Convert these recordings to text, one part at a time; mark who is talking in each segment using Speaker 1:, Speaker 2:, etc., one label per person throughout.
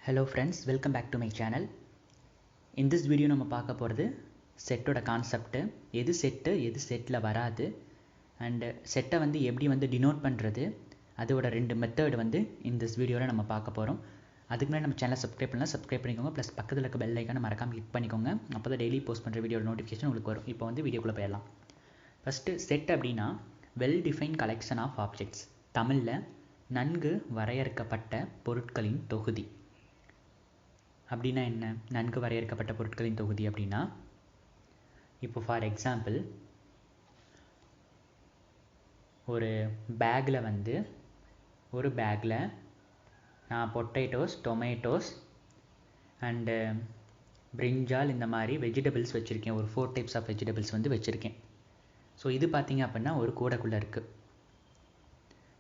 Speaker 1: Hello friends, welcome back to my channel. In this video நம்ம பார்க்க போகிறது செட்டோட கான்செப்ட், எது செட்டு எது செட்டில் வராது, அண்ட் செட்டை வந்து எப்படி டினோட் பண்ணுறது, அதோட 2 மெத்தட் இந்த வீடியோவில் நம்ம பார்க்க போகிறோம். அதுக்கு முன்னாடி நம்ம சேனலை சப்ஸ்கிரைப் பண்ணலாம், சப்ஸ்கிரைப் பண்ணிக்கோங்க. ப்ளஸ் பக்கத்தில் இருக்க பெல் ஐக்கானை மறக்காமல் கிளிக் பண்ணிக்கோங்க. அப்போ தான் டெய்லி போஸ்ட் பண்ணுற வீடியோட நோட்டிஃபிகேஷன் உங்களுக்கு வரும். இப்போ வீடியோக்குள்ளே போயிடலாம். ஃபஸ்ட்டு செட் அப்படின்னா well define collection of objects, தமிழில் நன்கு வரையறுக்கப்பட்ட பொருட்களின் தொகுதி. அப்படின்னா என்ன? நன்கு வரையறுக்கப்பட்ட பொருட்களின் தொகுதி அப்படின்னா, இப்போ ஃபார் எக்ஸாம்பிள் ஒரு பேக்கில் நான் பொட்டேட்டோஸ், டொமேட்டோஸ் அண்டு பிரிஞ்சால் இந்த மாதிரி வெஜிடபிள்ஸ் வச்சுருக்கேன். ஒரு 4 டைப்ஸ் ஆஃப் வெஜிடபிள்ஸ் வச்சுருக்கேன். ஸோ இது பார்த்திங்க அப்படின்னா ஒரு கூடைக்குள்ளே இருக்குது.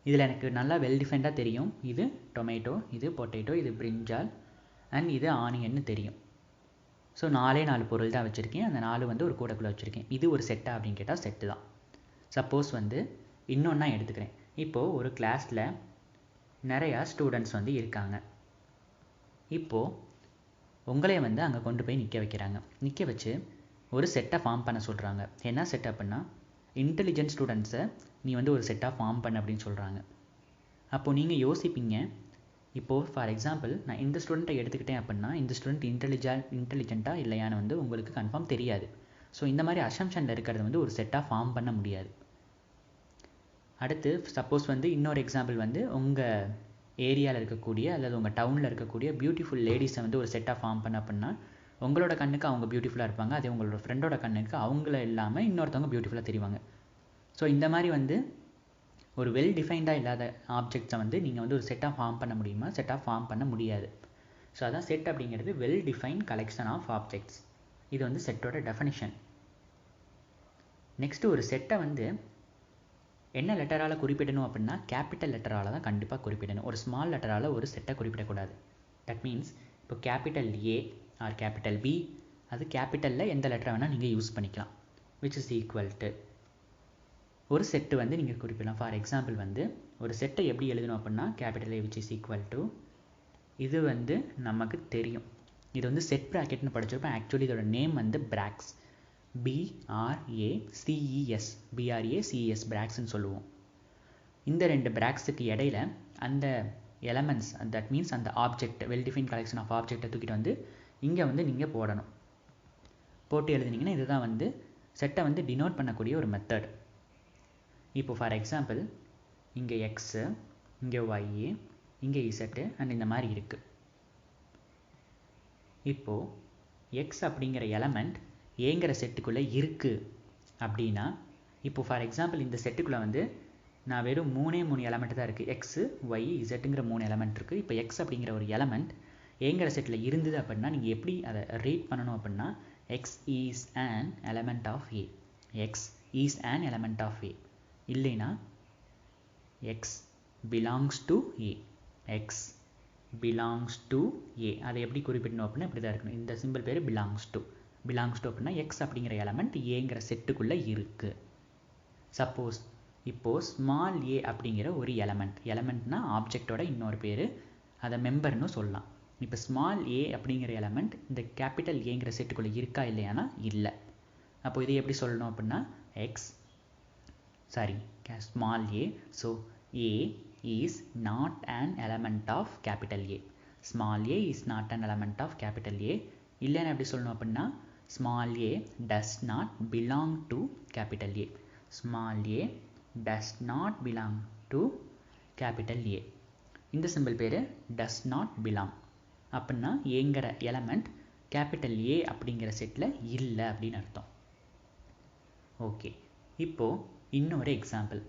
Speaker 1: இதில் எனக்கு நல்லா வெல் டிஃபைன்டாக தெரியும், இது டொமேட்டோ, இது பொட்டேட்டோ, இது பிரிஞ்சால் அண்ட் இது ஆனியன்னு தெரியும். ஸோ 4 பொருள் தான் வச்சுருக்கேன். அந்த 4 ஒரு கூடைக்குள்ளே வச்சுருக்கேன். இது ஒரு செட்டா அப்படின்னு கேட்டால் செட்டு தான். சப்போஸ் இன்னொன்னா எடுத்துக்கிறேன். இப்போது ஒரு கிளாஸில் நிறையா ஸ்டூடெண்ட்ஸ் இருக்காங்க. இப்போது உங்களே அங்கே கொண்டு போய் நிற்க வைக்கிறாங்க. நிற்க வச்சு ஒரு செட்டை ஃபார்ம் பண்ண சொல்கிறாங்க. என்ன செட் அப்படின்னா, இன்டெலிஜென்ட் ஸ்டூடெண்ட்ஸை நீ ஒரு செட்டாக ஃபார்ம் பண்ண அப்படின்னு சொல்கிறாங்க. அப்போது நீங்கள் யோசிப்பீங்க, இப்போது ஃபார் எக்ஸாம்பிள் நான் இந்த ஸ்டூடெண்ட்டை எடுத்துக்கிட்டேன் அப்படின்னா இந்த ஸ்டூடெண்ட் இன்டெலிஜென்ட்டாக இல்லையான்னு உங்களுக்கு கன்ஃபார்ம் தெரியாது. ஸோ இந்த மாதிரி அசம்ஷனில் இருக்கிறது ஒரு செட்டாக ஃபார்ம் பண்ண முடியாது. அடுத்து சப்போஸ் இன்னொரு எக்ஸாம்பிள் உங்கள் ஏரியாவில் இருக்கக்கூடிய அல்லது உங்கள் டவுனில் இருக்கக்கூடிய பியூட்டிஃபுல் லேடிஸை ஒரு செட்டாக ஃபார்ம் பண்ண அப்படின்னா, உங்களோட கண்ணுக்கு அவங்க பியூட்டிஃபுல்லாக இருப்பாங்க. அதே உங்களோட ஃப்ரெண்டோட கண்ணுக்கு அவங்கள இல்லாமல் இன்னொருத்தவங்க பியூட்டிஃபுல்லாக தெரிவாங்க. ஸோ இந்த மாதிரி ஒரு வெல் டிஃபைன்டாக இல்லாத ஆப்ஜெக்ட்ஸை நீங்கள் ஒரு செட்டாக ஃபார்ம் பண்ண முடியுமா? செட்டாக ஃபார்ம் பண்ண முடியாது. ஸோ அதான் செட் அப்படிங்கிறது well define collection of objects. இது செட்டோட டெஃபனிஷன். நெக்ஸ்ட்டு ஒரு செட்டை என்ன லெட்டரால் குறிப்பிடணும் அப்படின்னா, கேபிட்டல் லெட்டரால் தான் கண்டிப்பாக குறிப்பிடணும். ஒரு ஸ்மால் லெட்டரால் ஒரு செட்டை குறிப்பிடக்கூடாது. தட் மீன்ஸ் இப்போ capital A or capital B, அது கேபிட்டலில் எந்த லெட்டரை வேணால் நீங்கள் யூஸ் பண்ணிக்கலாம். விச் இஸ் ஈக்குவல் டு ஒரு செட்டு நீங்கள் குறிப்பிடலாம். ஃபார் எக்ஸாம்பிள் ஒரு செட்டை எப்படி எழுதணும் அப்படின்னா, capital A which is equal to, இது நமக்கு தெரியும். இது செட் ப்ராக்கெட்னு படிச்சிருப்போம். ஆக்சுவலி இதோட நேம் பிராக்ஸ், பிஆர்ஏசிஇஎஸ், பிஆர்ஏசிஇஎஸ் பிராக்ஸ்ன்னு சொல்லுவோம். இந்த 2 பிராக்ஸுக்கு இடையில அந்த எலமெண்ட்ஸ், தட் மீன்ஸ் அந்த object, well define collection of ஆப்ஜெக்டை தூக்கிட்டு இங்கே நீங்கள் போடணும். போட்டு எழுதுனீங்கன்னா இதுதான் செட்டை டினோட் பண்ணக்கூடிய ஒரு மெத்தட். இப்போ ஃபார் எக்ஸாம்பிள் இங்கே எக்ஸு, இங்கே ஒய்யு, இங்கே இசட்டு அண்ட் இந்த மாதிரி இருக்குது. இப்போது எக்ஸ் அப்படிங்கிற எலமெண்ட் ஏங்கிற செட்டுக்குள்ளே இருக்குது அப்படின்னா, இப்போ ஃபார் எக்ஸாம்பிள் இந்த செட்டுக்குள்ளே நான் வெறும் 3 எலமெண்ட் தான் இருக்குது. எக்ஸு, ஒய், இசட்டுங்கிற 3 எலமெண்ட் இருக்குது. இப்போ எக்ஸ் அப்படிங்கிற ஒரு எலமெண்ட் ஏங்கிற செட்டில் இருந்தது அப்படின்னா நீங்கள் எப்படி அதை ரீட் பண்ணணும் அப்படின்னா, X is an element of A, X is an element of A. இல்லைனா X belongs to A, X belongs to A. அதை எப்படி குறிப்பிடணும் அப்படின்னா இப்படி தான் இருக்கணும். இந்த சிம்பிள் பேர் பிலாங்ஸ் டு. பிலாங்ஸ் டு அப்படின்னா எக்ஸ் அப்படிங்கிற எலமெண்ட் ஏங்கிற செட்டுக்குள்ளே இருக்குது. சப்போஸ் இப்போது ஸ்மால் ஏ அப்படிங்கிற ஒரு எலமெண்ட்னா ஆப்ஜெக்டோட இன்னொரு பேர், அதை மெம்பர்னு சொல்லலாம். இப்போ ஸ்மால் ஏ அப்படிங்கிற எலமெண்ட் இந்த கேபிட்டல் ஏங்கிற செட்டுக்குள்ளே இருக்கா இல்லையானா இல்லை. அப்போ இதை எப்படி சொல்லணும் அப்படின்னா, small a, so a is not an element of capital A. Small a is not an element of capital A. இல்லைன்னா எப்படி சொல்லணும் அப்படின்னா, small a does not belong to capital A. Small a does not belong to capital A. இந்த simple பேர் does not belong. அப்படின்னா ஏங்கிற element capital A அப்படிங்கிற settle இல்லை அப்படின்னு அர்த்தம். ஓகே, இப்போது இன்னொரு example.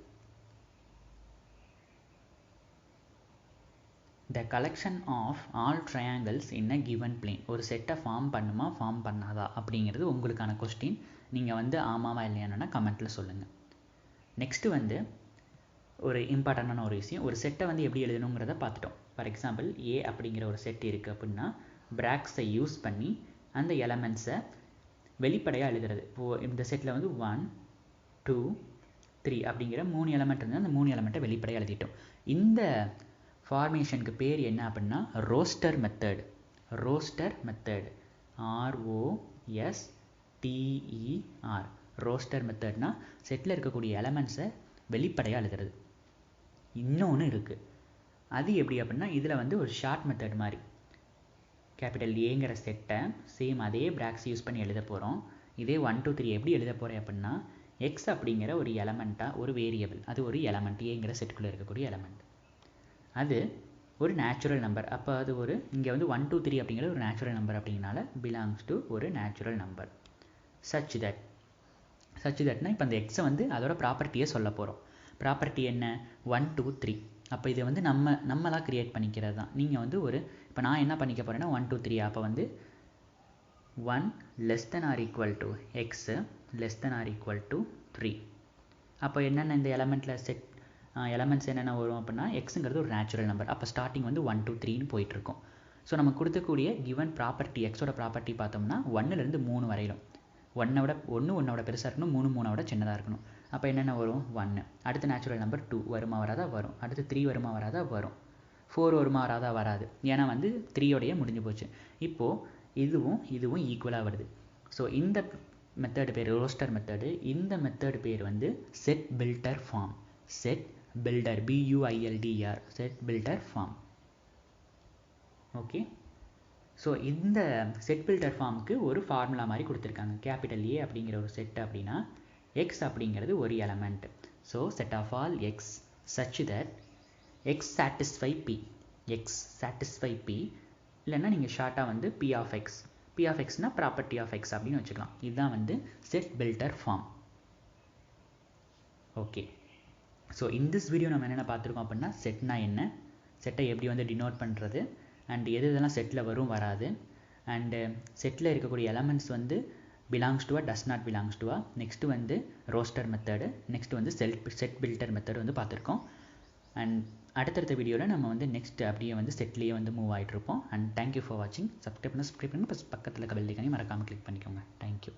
Speaker 1: The collection of all triangles in a given plane. ஒரு செட்டை ஃபார்ம் பண்ணுமா ஃபார்ம் பண்ணாதா அப்படிங்கிறது உங்களுக்கான கொஸ்டின். நீங்கள் ஆமாவா இல்லையானா கமெண்ட்டில் சொல்லுங்கள். நெக்ஸ்ட்டு ஒரு இம்பார்ட்டண்டான ஒரு விஷயம், ஒரு செட்டை எப்படி எழுதணுங்கிறத பார்த்துட்டோம். ஃபார் எக்ஸாம்பிள் ஏ அப்படிங்கிற ஒரு செட் இருக்குது அப்படின்னா பிராக்ஸை யூஸ் பண்ணி அந்த எலமெண்ட்ஸை வெளிப்படையாக எழுதுறது. இப்போது இந்த செட்டில் 1, 2, 3 அப்படிங்கிற 3 எலமெண்ட் இருந்தால் அந்த 3 எலமெண்ட்டை வெளிப்படையாக எழுதிட்டோம். இந்த ஃபார்மேஷனுக்கு பேர் என்ன அப்படின்னா roster method. Roster method, ROSTER. Roster மெத்தட்னா செட்டில் இருக்கக்கூடிய எலமெண்ட்ஸை வெளிப்படையாக எழுதுறது. இன்னொன்று இருக்குது, அது எப்படி அப்படின்னா இதில் வந்து ஒரு ஷார்ட் மெத்தட் மாதிரி. கேபிட்டல் ஏங்கிற செட்டை சேம் அதே பிராக்ஸ் யூஸ் பண்ணி எழுத போகிறோம். இதே 1 2 3 எப்படி எழுத போகிறேன் அப்படின்னா எக்ஸ் அப்படிங்கிற ஒரு எலமெண்ட்டாக, ஒரு வேரியபிள், அது ஒரு எலமெண்ட், ஏங்கிற செட்டுக்குள்ளே இருக்கக்கூடிய எலமெண்ட், அது ஒரு நேச்சுரல் நம்பர். அப்போ அது ஒரு இங்கே வந்து 1 2 3 அப்படிங்கிற ஒரு நேச்சுரல் நம்பர் அப்படிங்கனால பிலாங்ஸ் டு ஒரு நேச்சுரல் நம்பர். சச் தட்னா இப்போ அந்த எக்ஸை வந்து அதோட ப்ராப்பர்ட்டியை சொல்ல போகிறோம். ப்ராப்பர்ட்டி என்ன? 1 2 3. அப்போ இதை வந்து நம்மளாக க்ரியேட் பண்ணிக்கிறது தான். நீங்கள் வந்து இப்போ நான் என்ன பண்ணிக்க போகிறேன்னா 1 2 3. அப்போ வந்து 1 < x < 3. அப்போ என்னென்ன இந்த எலமெண்ட்டில் எலமெண்ட்ஸ் என்னென்ன வரும் அப்படின்னா எக்ஸுங்கிறது ஒரு நேச்சுரல் நம்பர். அப்போ ஸ்டார்டிங் வந்து 1 2 3ன்னு போயிட்டுருக்கும். ஸோ நம்ம கொடுக்கக்கூடிய கிவன் ப்ராப்பர்ட்டி, எக்ஸோட ப்ராப்பர்ட்டி பார்த்தோம்னா 1லேருந்து 3 வரையிலும். 1 பெருசாக இருக்கணும், 3 விட சின்னதாக இருக்கணும். அப்போ என்னென்ன வரும்? 1. அடுத்த நேச்சுரல் நம்பர் 2 வருமா வராதா? வரும். அடுத்து 3 வருமா வராதா? வரும். 4 வருமா வராதா? வராது. ஏன்னா வந்து 3யோடையே முடிஞ்சு போச்சு. இப்போது இதுவும் ஈக்குவலாக வருது. ஸோ இந்த மெத்தடு பேர் ரோஸ்டர் மெத்தடு. இந்த மெத்தடு பேர் வந்து set builder form. Set builder, BUILDER, set builder form. Okay, so இந்த செட் பில்டர் ஃபார்முக்கு ஒரு ஃபார்முலா மாதிரி கொடுத்துருக்காங்க. கேபிட்டல் ஏ அப்படிங்கிற ஒரு செட் அப்படின்னா எக்ஸ் அப்படிங்கிறது ஒரு element. So set of all X such that X satisfy P. X satisfy P, இல்லைன்னா நீங்கள் ஷார்ட்டாக வந்து P of X. P of Xனா ப்ராப்பர்ட்டி ஆஃப் எக்ஸ் அப்படின்னு வச்சுக்கலாம். இதுதான் வந்து set builder form. Okay, so இந்த வீடியோ நம்ம என்னென்ன பார்த்துருக்கோம் அப்படின்னா செட்னா என்ன, செட்டை எப்படி வந்து டினோட் பண்ணுறது, அண்ட் இதெல்லாம் செட்டில் வரும் வராது, அண்டு செட்டில் இருக்கக்கூடிய எலமெண்ட்ஸ் வந்து பிலாங்ஸ் டுவா டஸ் நாட் பிலாங்ஸ் டுவா, நெக்ஸ்ட்டு வந்து ரோஸ்டர் மெத்தடு, நெக்ஸ்ட்டு வந்து செட் பில்டர் மெத்தடு வந்து பார்த்துருக்கோம். அண்ட் அடுத்தடுத்த வீடியோவில் நம்ம வந்து நெக்ஸ்ட் அப்படியே வந்து செட்லேயே வந்து மூவ் ஆகிட்டு இருப்போம். அண்ட் தேங்க்யூ ஃபார் வாட்சிங். சப்ஸ்கிரைப் பண்ணி பக்கத்தில் பெல் ஐகானை மறக்காமல் கிளிக் பண்ணிக்கோங்க. தேங்க்யூ.